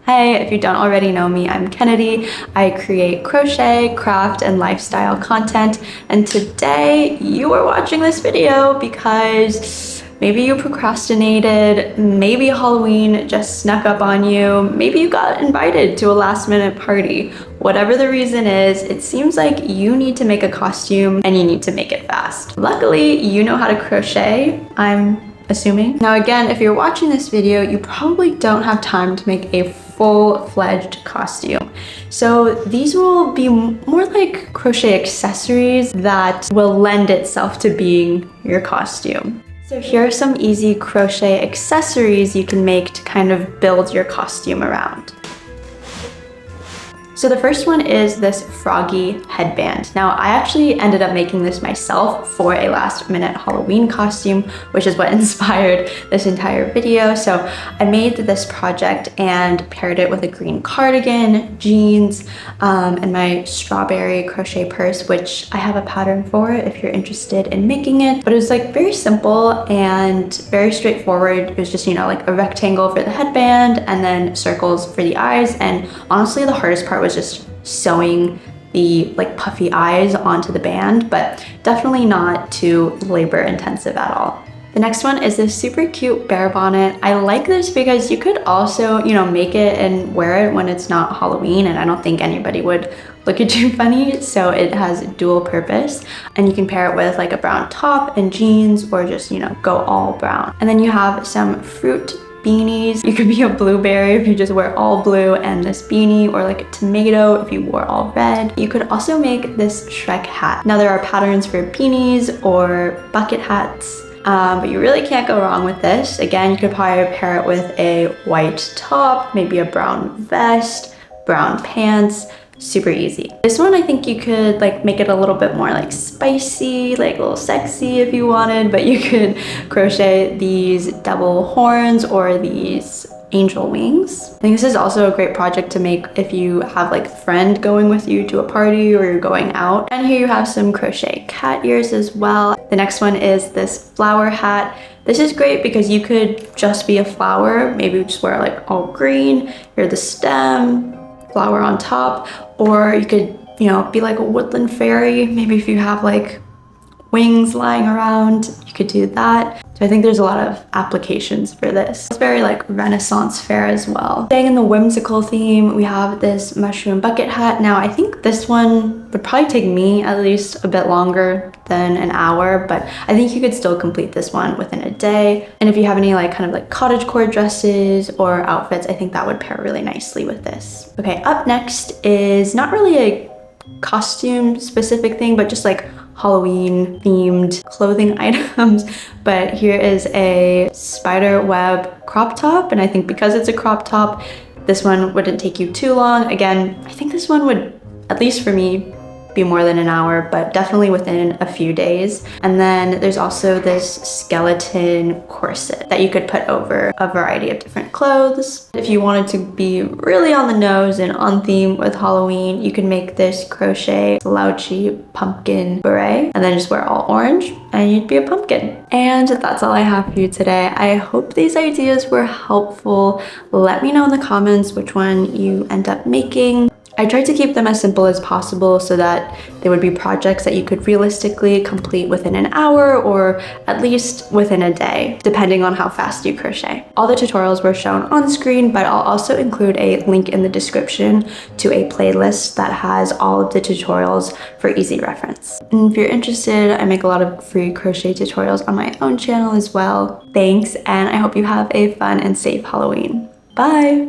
Hey, if you don't already know me, I'm Kennedy. I create crochet, craft, and lifestyle content. And today you are watching this video because maybe you procrastinated, maybe Halloween just snuck up on you, maybe you got invited to a last minute party. Whatever the reason is, it seems like you need to make a costume and you need to make it fast. Luckily, you know how to crochet, I'm assuming. Now again, if you're watching this video, you probably don't have time to make a full-fledged costume. So these will be more like crochet accessories that will lend itself to being your costume. So here are some easy crochet accessories you can make to kind of build your costume around. So the first one is this froggy headband. Now I actually ended up making this myself for a last minute Halloween costume, which is what inspired this entire video. So I made this project and paired it with a green cardigan, jeans, and my strawberry crochet purse, which I have a pattern for if you're interested in making it. But it was like very simple and very straightforward. It was just, you know, like a rectangle for the headband and then circles for the eyes. And honestly, the hardest part was just sewing the like puffy eyes onto the band, but definitely not too labor intensive at all. The next one is this super cute bear bonnet. I like this because you could also, you know, make it and wear it when it's not Halloween, and I don't think anybody would look at you funny. So it has dual purpose, and you can pair it with like a brown top and jeans, or just, you know, go all brown. And then you have some fruit beanies. You could be a blueberry if you just wear all blue and this beanie, or like a tomato if you wore all red. You could also make this Shrek hat. Now there are patterns for beanies or bucket hats, but you really can't go wrong with this. Again, you could probably pair it with a white top, maybe a brown vest, brown pants. Super easy. This one, I think you could like make it a little bit more like spicy, like a little sexy if you wanted, but you could crochet these double horns or these angel wings. I think this is also a great project to make if you have like a friend going with you to a party or you're going out. And here you have some crochet cat ears as well. The next one is this flower hat. This is great because you could just be a flower, maybe just wear like all green, you're the stem, flower on top, or you could, you know, be like a woodland fairy. Maybe if you have like wings lying around, you could do that. So I think there's a lot of applications for this. It's very like Renaissance fair as well. Staying in the whimsical theme, we have this mushroom bucket hat. Now I think this one would probably take me at least a bit longer than an hour, but I think you could still complete this one within a day. And if you have any like kind of like cottagecore dresses or outfits, I think that would pair really nicely with this. Okay, up next is not really a costume specific thing, but just like Halloween themed clothing items. But here is a spider web crop top, and I think because it's a crop top, this one wouldn't take you too long. Again, I think this one would, at least for me, be more than an hour, but definitely within a few days. And then there's also this skeleton corset that you could put over a variety of different clothes. If you wanted to be really on the nose and on theme with Halloween, you could make this crochet slouchy pumpkin beret and then just wear all orange and you'd be a pumpkin. And that's all I have for you today. I hope these ideas were helpful. Let me know in the comments which one you end up making. I tried to keep them as simple as possible so that they would be projects that you could realistically complete within an hour or at least within a day, depending on how fast you crochet. All the tutorials were shown on screen, but I'll also include a link in the description to a playlist that has all of the tutorials for easy reference. And if you're interested, I make a lot of free crochet tutorials on my own channel as well. Thanks, and I hope you have a fun and safe Halloween. Bye!